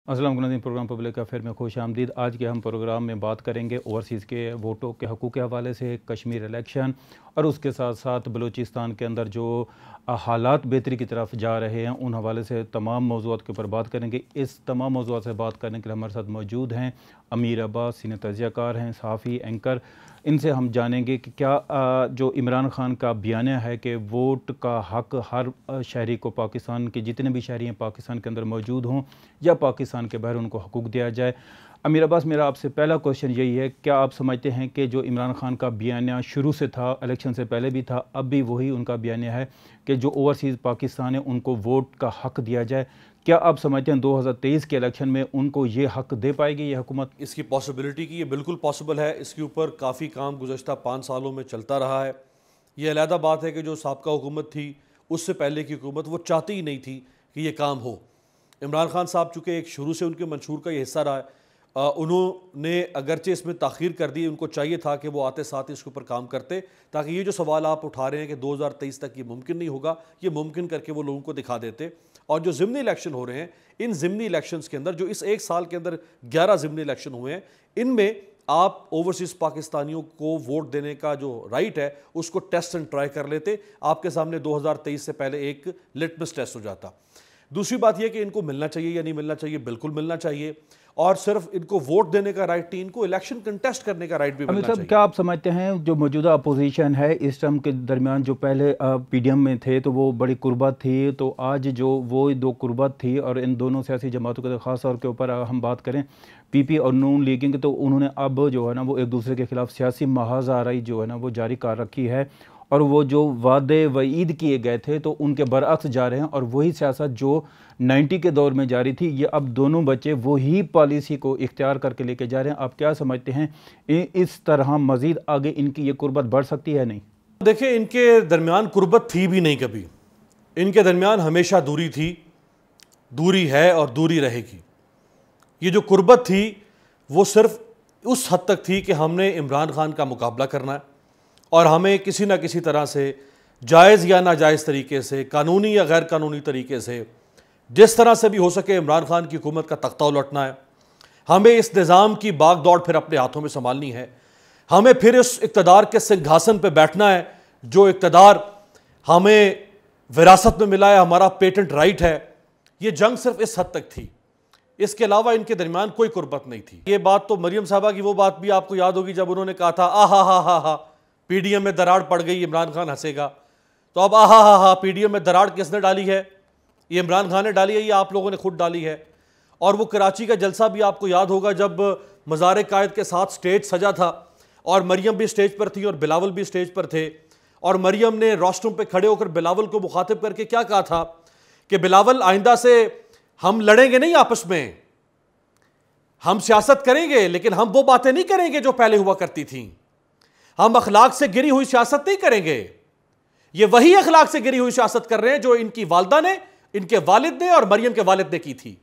अस्सलाम वालेकुम programme public affair में खुश आमदीद। आज के हम प्रोग्राम में बात करेंगे ओवरसीज़ के वोटों के हकूक़ के हवाले से, कश्मीर इलेक्शन और उसके साथ साथ बलूचिस्तान के अंदर जो हालात बेहतरी की तरफ जा रहे हैं उन हवाले से तमाम मौज़ूआत के ऊपर बात करेंगे। इस तमाम मौज़ूआत से बात करने के लिए हमारे साथ मौजूद हैं अमीर अब्बास, सीनियर तज्ज़ियाकार हैं, सहाफ़ी, एंकर। इनसे हम जानेंगे कि क्या जो इमरान खान का बयानिया है कि वोट का हक़ हर शहरी को, पाकिस्तान के जितने भी शहरी हैं पाकिस्तान के अंदर मौजूद हों या पाकिस्तान के बाहर, उनको हकूक़ दिया जाए। अमीर अब्बास, मेरा आपसे पहला क्वेश्चन यही है, क्या आप समझते हैं कि जो इमरान खान का बयानिया शुरू से था, इलेक्शन से पहले भी था, अब भी वही उनका बयानिया है कि जो ओवरसीज़ पाकिस्तान है उनको वोट का हक़ दिया जाए? क्या आप समझते हैं 2023 के इलेक्शन में उनको ये हक़ दे पाएगी ये हुकूमत? इसकी पॉसिबिलिटी की ये बिल्कुल पॉसिबल है। इसके ऊपर काफ़ी काम गुज़श्ता 5 सालों में चलता रहा है। ये अलहदा बात है कि जो साबका हुकूमत थी, उससे पहले की हुकूमत, वो चाहती ही नहीं थी कि ये काम हो। इमरान खान साहब चूँकि एक शुरू से उनके मंशूर का ये हिस्सा रहा है, उन्होंने अगरचे इसमें ताख़ीर कर दी। उनको चाहिए था कि वो आते साथ इसके ऊपर काम करते, ताकि ये जो सवाल आप उठा रहे हैं कि 2023 तक ये मुमकिन नहीं होगा, ये मुमकिन करके वो लोगों को दिखा देते। और जो ज़िमनी इलेक्शन हो रहे हैं, इन ज़िमनी इलेक्शंस के अंदर, जो इस एक साल के अंदर 11 ज़िमनी इलेक्शन हुए हैं, इनमें आप ओवरसीज़ पाकिस्तानियों को वोट देने का जो राइट है उसको टेस्ट एंड ट्राई कर लेते। आपके सामने 2023 से पहले एक लिटमस टेस्ट हो जाता। दूसरी बात यह कि इनको मिलना चाहिए या नहीं मिलना चाहिए, बिल्कुल मिलना चाहिए। और सिर्फ इनको वोट देने का राइट नहीं, इनको इलेक्शन कंटेस्ट करने का राइट भी मिलना चाहिए। क्या आप समझते हैं जो मौजूदा अपोजिशन है इस टर्म के दरमियान, जो पहले पीडीएम में थे तो वो बड़ी कुर्बत थी, तो आज जो वो दो कुर्बत थी, और इन दोनों सियासी जमातों के ख़ास तौर के ऊपर हम बात करें पीपी और नून लीग की, तो उन्होंने अब जो है ना वो एक दूसरे के खिलाफ सियासी महाज़ाराई जो है ना वो जारी कर रखी है, और वो जो वादे वईद किए गए थे तो उनके बरअक्स जा रहे हैं, और वही सियासत जो 90 के दौर में जारी थी, ये अब दोनों बच्चे वही पॉलिसी को इख्तियार करके लेके जा रहे हैं। आप क्या समझते हैं इस तरह मज़ीद आगे इनकी ये कुर्बत बढ़ सकती है? नहीं, देखिए, इनके दरमियान कुर्बत थी भी नहीं कभी। इनके दरमियान हमेशा दूरी थी, दूरी है और दूरी रहेगी। ये जो कुर्बत थी वो सिर्फ उस हद तक थी कि हमने इमरान खान का मुकाबला करना है और हमें किसी ना किसी तरह से जायज़ या नाजायज़ तरीके से, कानूनी या गैर कानूनी तरीके से, जिस तरह से भी हो सके इमरान खान की हुकूमत का तख्ता उलटना है। हमें इस निज़ाम की बाग दौड़ फिर अपने हाथों में संभालनी है। हमें फिर इस इक़्तिदार के सिंहासन पर बैठना है जो इक़्तिदार हमें विरासत में मिला है, हमारा पेटेंट राइट है। ये जंग सिर्फ इस हद तक थी, इसके अलावा इनके दरमियान कोई कुर्बत नहीं थी। ये बात तो मरियम साहबा की वो बात भी आपको याद होगी जब उन्होंने कहा था हा पीडीएम में दरार पड़ गई, इमरान खान हंसेगा। तो अब हा पीडीएम में दरार किसने डाली है? ये इमरान खान ने डाली है, ये आप लोगों ने खुद डाली है। और वो कराची का जलसा भी आपको याद होगा जब मज़ार कायद के साथ स्टेज सजा था और मरियम भी स्टेज पर थी और बिलावल भी स्टेज पर थे, और मरियम ने रोस्टरूम पे खड़े होकर बिलावल को मुखातिब करके क्या कहा था कि बिलावल, आइंदा से हम लड़ेंगे नहीं आपस में, हम सियासत करेंगे लेकिन हम वो बातें नहीं करेंगे जो पहले हुआ करती थी। हम अखलाक से गिरी हुई सियासत नहीं करेंगे। ये वही अखलाक से गिरी हुई सियासत कर रहे हैं जो इनकी वालदा ने, इनके वालिद ने और मरियम के वालिद ने की थी।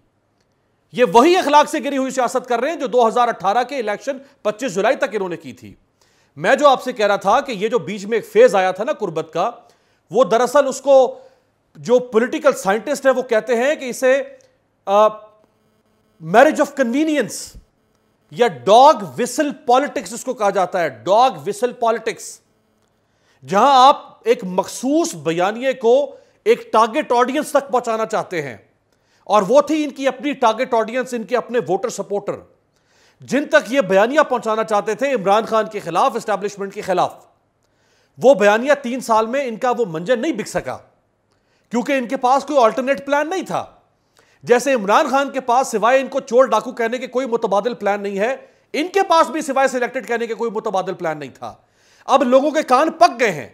ये वही अखलाक से गिरी हुई सियासत कर रहे हैं जो 2018 के इलेक्शन 25 जुलाई तक इन्होंने की थी। मैं जो आपसे कह रहा था कि ये जो बीच में एक फेज आया था ना कुर्बत का, वो दरअसल उसको जो पॉलिटिकल साइंटिस्ट है वो कहते हैं कि इसे मैरिज ऑफ कन्वीनियंस या डॉग विसल पॉलिटिक्स इसको कहा जाता है। डॉग विसल पॉलिटिक्स, जहां आप एक मखसूस बयानिए को एक टारगेट ऑडियंस तक पहुंचाना चाहते हैं, और वो थी इनकी अपनी टारगेट ऑडियंस, इनके अपने वोटर सपोर्टर, जिन तक ये बयानिया पहुंचाना चाहते थे इमरान खान के खिलाफ, एस्टैब्लिशमेंट के खिलाफ। वो बयानिया 3 साल में इनका वो मंजर नहीं बिक सका, क्योंकि इनके पास कोई अल्टरनेट प्लान नहीं था। जैसे इमरान खान के पास सिवाय इनको चोर डाकू कहने के कोई मुतबादिल प्लान नहीं है, इनके पास भी सिवाय सिलेक्टेड कहने के कोई मुतबादिल प्लान नहीं था। अब लोगों के कान पक गए हैं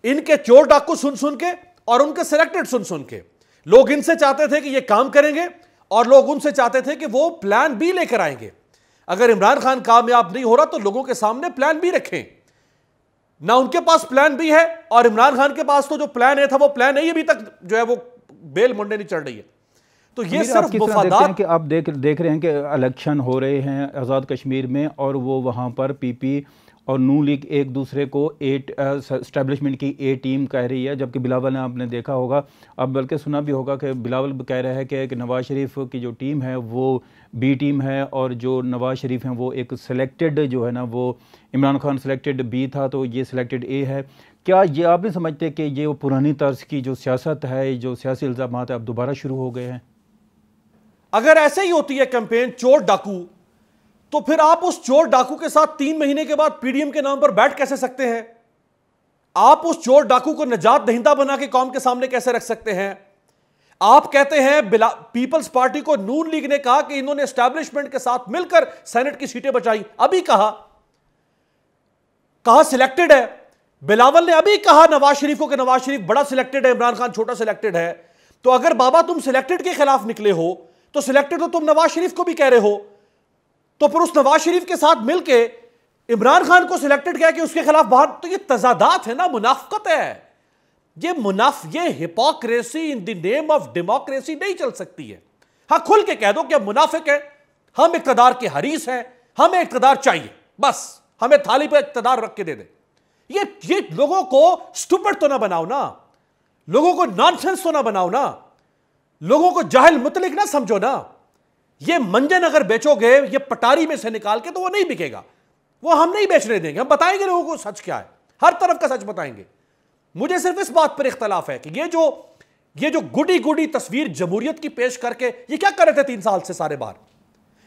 इनके चोर डाकू सुन सुन के और उनके सिलेक्टेड सुन सुन के। लोग इनसे चाहते थे कि ये काम करेंगे और लोग उनसे चाहते थे कि वो प्लान बी लेकर आएंगे। अगर इमरान खान कामयाब नहीं हो रहा तो लोगों के सामने प्लान बी रखें। ना उनके पास प्लान बी है, और इमरान खान के पास तो जो प्लान ए था वो प्लान ए अभी तक जो है वो बेल मुंडे नहीं चढ़ रही है। तो ये सिर्फ मुफादात कि आप देख रहे हैं कि इलेक्शन हो रहे हैं आज़ाद कश्मीर में, और वो वहाँ पर पीपी और नून लीग एक दूसरे को एस्टेब्लिशमेंट की ए टीम कह रही है, जबकि बिलावल ने आपने देखा होगा, अब बल्कि सुना भी होगा कि बिलावल कह रहा है कि नवाज शरीफ की जो टीम है वो बी टीम है और जो नवाज शरीफ हैं वो एक सिलेक्टेड जो है ना, वो इमरान खान सिलेक्टेड बी था तो ये सिलेक्टेड ए है। क्या ये आप नहीं समझते कि ये वो पुरानी तर्ज की जो सियासत है, जो सियासी इल्ज़ामात है, अब दोबारा शुरू हो गए हैं? अगर ऐसे ही होती है कैंपेन चोर डाकू, तो फिर आप उस चोर डाकू के साथ 3 महीने के बाद पीडीएम के नाम पर बैठ कैसे सकते हैं? आप उस चोर डाकू को निजात दहिंदा बना के कौम के सामने कैसे रख सकते हैं? आप कहते हैं पीपल्स पार्टी को नून लीग ने कहा कि इन्होंने एस्टैब्लिशमेंट के साथ मिलकर सेनेट की सीटें बचाई, अभी कहा सिलेक्टेड है। बिलावल ने अभी कहा नवाज शरीफ को कि नवाज शरीफ बड़ा सिलेक्टेड है, इमरान खान छोटा सिलेक्टेड है। तो अगर बाबा तुम सिलेक्टेड के खिलाफ निकले हो तो सिलेक्टेड तो तुम नवाज शरीफ को भी कह रहे हो, तो फिर उस नवाज शरीफ के साथ मिलके इमरान खान को सिलेक्टेड कह के उसके खिलाफ बाहर, तो ये तजादात है ना, मुनाफकत है। ये hypocrisy in the name of democracy नहीं चल सकती है। हाँ, खुल के कह दो कि हम मुनाफिक हैं, हम इक्तदार के हरीस हैं, हमें इक्तदार चाहिए, बस हमें थाली पे इक्तदार रख के दे दे। ये लोगों को स्टूपिड तो ना बनाओ ना, लोगों को नॉनसेंस तो ना बनाओ ना, लोगों को जाहिल मुतलिक ना समझो ना। ये मंजन अगर बेचोगे ये पटारी में से निकाल के तो वो नहीं बिकेगा, वो हम नहीं बेचने देंगे। हम बताएंगे लोगों को सच क्या है, हर तरफ का सच बताएंगे। मुझे सिर्फ इस बात पर इख्तलाफ है कि ये जो गुडी गुडी तस्वीर जमहूरियत की पेश करके ये क्या कर रहे थे 3 साल से सारे बार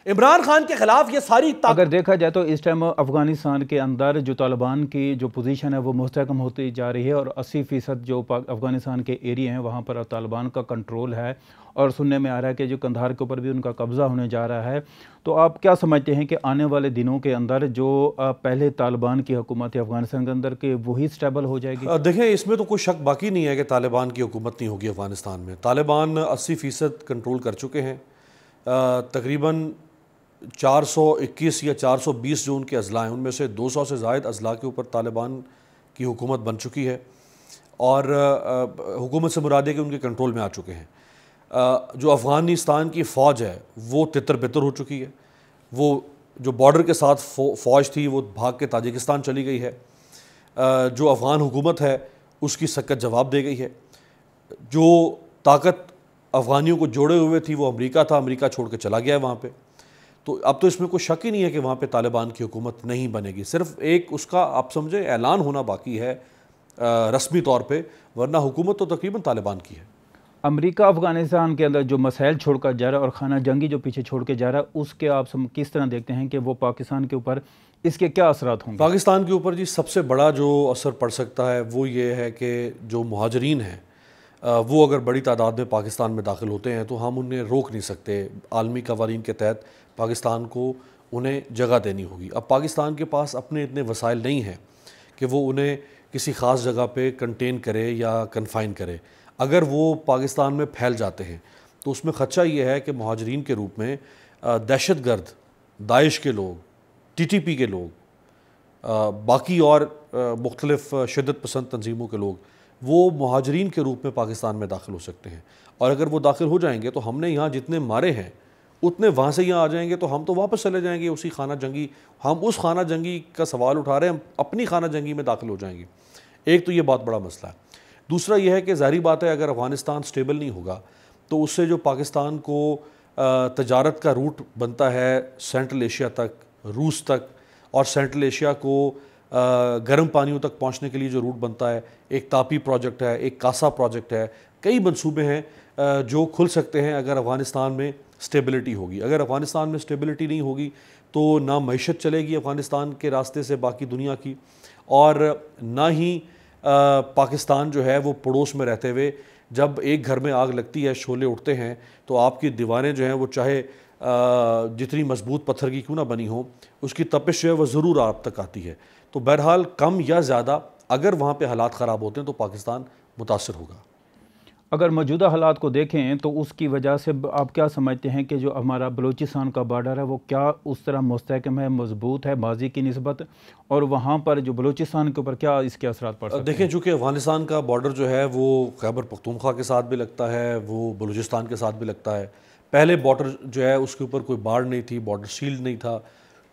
इमरान खान के खिलाफ ये सारी अगर देखा जाए तो इस टाइम अफगानिस्तान के अंदर जो तालिबान की जो पोजीशन है वो मुस्तहकम होती जा रही है और 80% जो अफगानिस्तान के एरिया हैं वहाँ पर तालिबान का कंट्रोल है और सुनने में आ रहा है कि जो कंधार के ऊपर भी उनका कब्ज़ा होने जा रहा है। तो आप क्या समझते हैं कि आने वाले दिनों के अंदर जो पहले तालिबान की हुकूमत है अफगानिस्तान के अंदर के वही स्टेबल हो जाएगी? देखें, इसमें तो कोई शक बाकी नहीं है कि तालिबान की हुकूमत नहीं होगी अफगानिस्तान में। तालिबान 80% कंट्रोल कर चुके हैं। तकरीबन 421 या 420 जो उनके अजला हैं उनमें से 200 से ज़ायद अजला के ऊपर तालिबान की हुकूमत बन चुकी है और हुकूमत से मुराद है कि उनके कंट्रोल में आ चुके हैं। जो अफ़गानिस्तान की फ़ौज है वो तितर बितर हो चुकी है। वो जो बॉर्डर के साथ फ़ौज थी वो भाग के ताजिकिस्तान चली गई है। जो अफ़गान हुकूमत है उसकी सख्त जवाब दे गई है। जो ताकत अफ़गानियों को जोड़े हुए थी वो अमेरिका था, अमेरिका छोड़ के चला गया है वहाँ पे। तो अब तो इसमें कोई शक ही नहीं है कि वहाँ पे तालिबान की हुकूमत नहीं बनेगी। सिर्फ एक उसका आप समझे ऐलान होना बाकी है रस्मी तौर पे, वरना हुकूमत तो तकरीबन तालिबान की है। अमेरिका अफगानिस्तान के अंदर जो मसाइल छोड़कर जा रहा है और खाना जंगी जो पीछे छोड़ के जा रहा है उसके आप किस तरह देखते हैं कि वो पाकिस्तान के ऊपर इसके क्या असरात होंगे? पाकिस्तान के ऊपर जी सबसे बड़ा जो असर पड़ सकता है वो ये है कि जो मुहाजिरीन हैं वो अगर बड़ी तादाद में पाकिस्तान में दाखिल होते हैं तो हम उन्हें रोक नहीं सकते। आलमी कवानीन के तहत पाकिस्तान को उन्हें जगह देनी होगी। अब पाकिस्तान के पास अपने इतने वसाइल नहीं हैं कि वो उन्हें किसी ख़ास जगह पे कंटेन करे या कन्फाइन करे। अगर वो पाकिस्तान में फैल जाते हैं तो उसमें ख़दशा ये है कि मुहाजिरीन के रूप में दहशतगर्द, दाइश के लोग, TTP के लोग, बाकी और मुख्तलिफ़ शिद्दत पसंद तंजीमों के लोग वो मुहाजिरीन के रूप में पाकिस्तान में दाखिल हो सकते हैं। और अगर वो दाखिल हो जाएंगे तो हमने यहाँ जितने मारे हैं उतने वहाँ से यहाँ आ जाएंगे तो हम तो वापस चले जाएंगे उसी खाना जंगी। हम उस खाना जंगी का सवाल उठा रहे हैं, हम अपनी खाना जंगी में दाखिल हो जाएंगे। एक तो ये बहुत बड़ा मसला है। दूसरा यह है कि ज़ाहिर बात है अगर अफ़गानिस्तान स्टेबल नहीं होगा तो उससे जो पाकिस्तान को तजारत का रूट बनता है सेंट्रल एशिया तक, रूस तक, और सेंट्रल एशिया को गर्म पानियों तक पहुंचने के लिए जो रूट बनता है, एक तापी प्रोजेक्ट है, एक कासा प्रोजेक्ट है, कई मंसूबे हैं जो खुल सकते हैं अगर अफ़गानिस्तान में स्टेबिलिटी होगी। अगर अफ़गानिस्तान में स्टेबिलिटी नहीं होगी तो ना मईशत चलेगी अफ़गानिस्तान के रास्ते से बाकी दुनिया की, और ना ही पाकिस्तान जो है वो पड़ोस में रहते हुए जब एक घर में आग लगती है, शोले उठते हैं, तो आपकी दीवारें जो हैं वो चाहे जितनी मजबूत पत्थर की क्यों ना बनी हो, उसकी तपिश जो है वो ज़रूर आप तक आती है। तो बहरहाल कम या ज़्यादा अगर वहाँ पे हालात ख़राब होते हैं तो पाकिस्तान मुतासर होगा। अगर मौजूदा हालात को देखें तो उसकी वजह से आप क्या समझते हैं कि जो हमारा बलूचिस्तान का बॉर्डर है वो क्या उस तरह मुस्तहकम है, मजबूत है माजी की निस्बत, और वहाँ पर जो बलूचिस्तान के ऊपर क्या इसके असरात पड़ सकते हैं? देखें, चूँकि अफ़गानिस्तान का बॉर्डर जो है वो खैबर पख्तूनख्वा के साथ भी लगता है, वो बलूचिस्तान के साथ भी लगता है। पहले बॉर्डर जो है उसके ऊपर कोई बाड़ नहीं थी, बॉर्डर शील्ड नहीं था,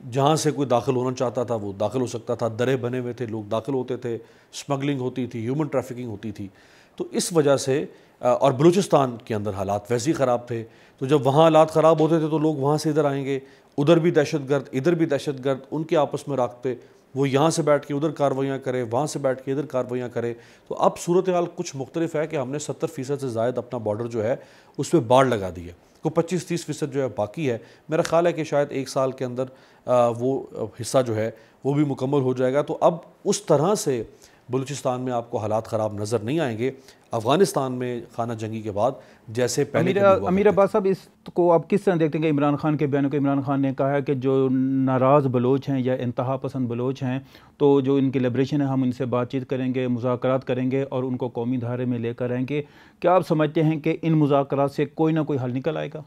जहाँ से कोई दाखिल होना चाहता था वो दाखिल हो सकता था, दरे बने हुए थे, लोग दाखिल होते थे, स्मगलिंग होती थी, ह्यूमन ट्रैफिकिंग होती थी। तो इस वजह से और बलूचिस्तान के अंदर हालात वैसे ही ख़राब थे, तो जब वहाँ हालात ख़राब होते थे तो लोग वहाँ से इधर आएंगे, उधर भी दहशतगर्द, इधर भी दहशतगर्द, उनके आपस में राखते, वो यहाँ से बैठ के उधर कार्रवाइयाँ करें, वहाँ से बैठ के इधर कार्रवाइयाँ करें। तो अब सूरत हाल कुछ मुख्तलिफ है कि हमने 70% से ज़ायद अपना बॉर्डर जो है उस पर बाड़ लगा दी है, को 25-30% जो है बाकी है। मेरा ख्याल है कि शायद 1 साल के अंदर वो हिस्सा जो है वो भी मुकम्मल हो जाएगा। तो अब उस तरह से बलूचिस्तान में आपको हालात ख़राब नज़र नहीं आएंगे अफ़गानिस्तान में खाना जंगी के बाद, जैसे पहले अमीर अब्बास साहब, इसको आप किस तरह देखते हैं कि इमरान खान के बयान को इमरान खान ने कहा है कि जो नाराज़ बलोच हैं या इंतहा पसंद बलोच हैं, तो जो इनकी लिबरेशन है हम इनसे बातचीत करेंगे, मुज़ाकरात करेंगे और उनको कौमी धारे में लेकर आएंगे। क्या आप समझते हैं कि इन मुज़ाकरात से कोई ना कोई हल निकल आएगा?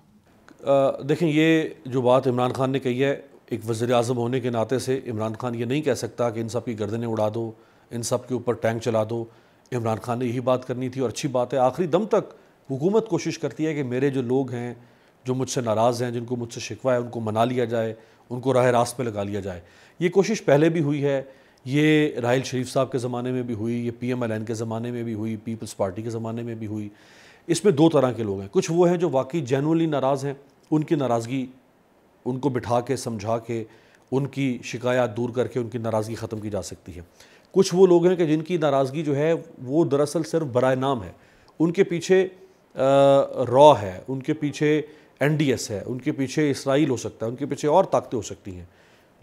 देखें, ये जो बात इमरान खान ने कही है, एक वज़ीर आज़म होने के नाते से इमरान खान ये नहीं कह सकता कि इन सब की गर्दनें उड़ा दो, इन सब के ऊपर टैंक चला दो। इमरान खान ने यही बात करनी थी और अच्छी बात है। आखिरी दम तक हुकूमत कोशिश करती है कि मेरे जो लोग हैं, जो मुझसे नाराज़ हैं, जिनको मुझसे शिकवा है, उनको मना लिया जाए, उनको राह रास्त पे लगा लिया जाए। ये कोशिश पहले भी हुई है, ये राहिल शरीफ साहब के ज़माने में भी हुई, ये PMLN के ज़माने में भी हुई, पीपल्स पार्टी के ज़माने में भी हुई। इसमें दो तरह के लोग हैं, कुछ वो हैं जो वाकई जेन्युइनली नाराज़ हैं, उनकी नाराज़गी उनको बिठा के समझा के उनकी शिकायत दूर करके उनकी नाराज़गी ख़त्म की जा सकती है। कुछ वो लोग हैं कि जिनकी नाराज़गी जो है वो दरअसल सिर्फ बराए नाम है, उनके पीछे रॉ है, उनके पीछे NDS है, उनके पीछे इसराइल हो सकता है, उनके पीछे और ताकतें हो सकती हैं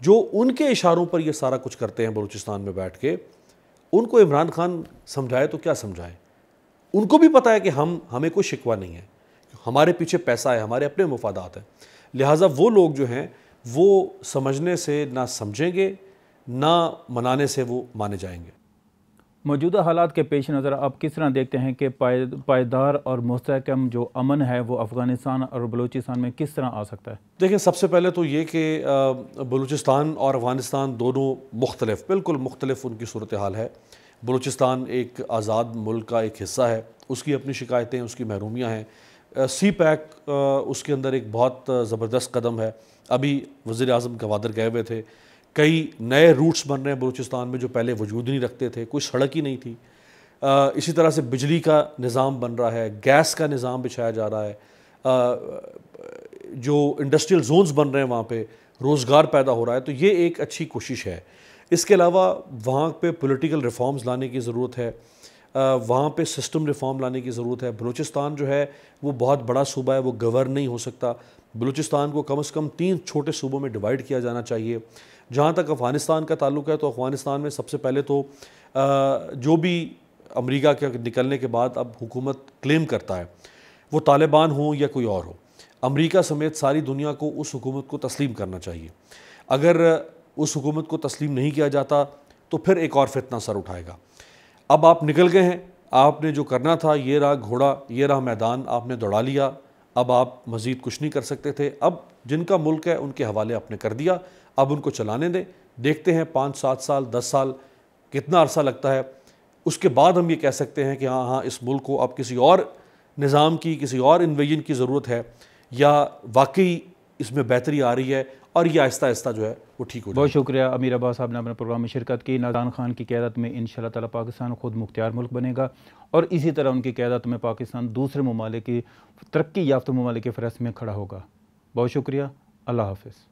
जो उनके इशारों पर ये सारा कुछ करते हैं बलूचिस्तान में बैठ के। उनको इमरान खान समझाए तो क्या समझाए, उनको भी पता है कि हमें कोई शिकवा नहीं है, हमारे पीछे पैसा है, हमारे अपने मुफादात हैं। लिहाजा वो लोग जो हैं वो समझने से ना समझेंगे, ना मनाने से वो माने जाएंगे। मौजूदा हालात के पेश नज़र आप किस तरह देखते हैं कि पायदार और मुस्तहकम जो अमन है वो अफ़गानिस्तान और बलूचिस्तान में किस तरह आ सकता है? देखिए, सबसे पहले तो ये कि बलूचिस्तान और अफ़गानिस्तान दोनों मुख्तलिफ, बिल्कुल मुख्तलिफ उनकी सूरत हाल है। बलूचिस्तान एक आज़ाद मुल्क का एक हिस्सा है, उसकी अपनी शिकायतें, उसकी महरूमियाँ हैं। CPEC उसके अंदर एक बहुत ज़बरदस्त कदम है। अभी वज़ीर आज़म गवादर गए हुए थे, कई नए रूट्स बन रहे हैं बलूचिस्तान में जो पहले वजूद नहीं रखते थे, कोई सड़क ही नहीं थी। इसी तरह से बिजली का निज़ाम बन रहा है, गैस का निज़ाम बिछाया जा रहा है, जो इंडस्ट्रियल जोन्स बन रहे हैं वहाँ पे रोज़गार पैदा हो रहा है। तो ये एक अच्छी कोशिश है। इसके अलावा वहाँ पे पॉलिटिकल रिफॉर्म्स लाने की ज़रूरत है, वहाँ पे सिस्टम रिफॉर्म लाने की ज़रूरत है। बलूचिस्तान जो है वो बहुत बड़ा सूबा है, वो गवर्न नहीं हो सकता। बलूचिस्तान को कम से कम 3 छोटे सूबों में डिवाइड किया जाना चाहिए। जहाँ तक अफ़गानिस्तान का ताल्लुक़ है तो अफ़गानिस्तान में सबसे पहले तो जो भी अमेरिका के निकलने के बाद अब हुकूमत क्लेम करता है, वो तालिबान हो या कोई और हो, अमेरिका समेत सारी दुनिया को उस हुकूमत को तस्लीम करना चाहिए। अगर उस हुकूमत को तस्लीम नहीं किया जाता तो फिर एक और फितना सर उठाएगा। अब आप निकल गए हैं, आपने जो करना था, ये रहा घोड़ा, ये रहा मैदान, आपने दौड़ा लिया, अब आप मज़ीद कुछ नहीं कर सकते थे। अब जिनका मुल्क है उनके हवाले आपने कर दिया, अब उनको चलाने दें। देखते हैं 5-7 साल 10 साल कितना अरसा लगता है, उसके बाद हम ये कह सकते हैं कि हाँ, इस मुल्क को अब किसी और निज़ाम की, किसी और इन्वेजन की ज़रूरत है या वाकई इसमें बेहतरी आ रही है और ये आहिस्ता आहिस्ता जो है वो ठीक हो जाए। बहुत शुक्रिया अमीर अब्बास साहब ने अपने प्रोग्राम में शिरकत की। इमरान खान की क़यादत में इंशाअल्लाह ताला पाकिस्तान खुद मुख्तियार मुल्क बनेगा और इसी तरह उनकी क़यादत में पाकिस्तान दूसरे ममालिक की तरक्की याफ्ता ममालिक के फ़हरिस्त में खड़ा होगा। बहुत शुक्रिया, अल्लाह हाफ़िज़।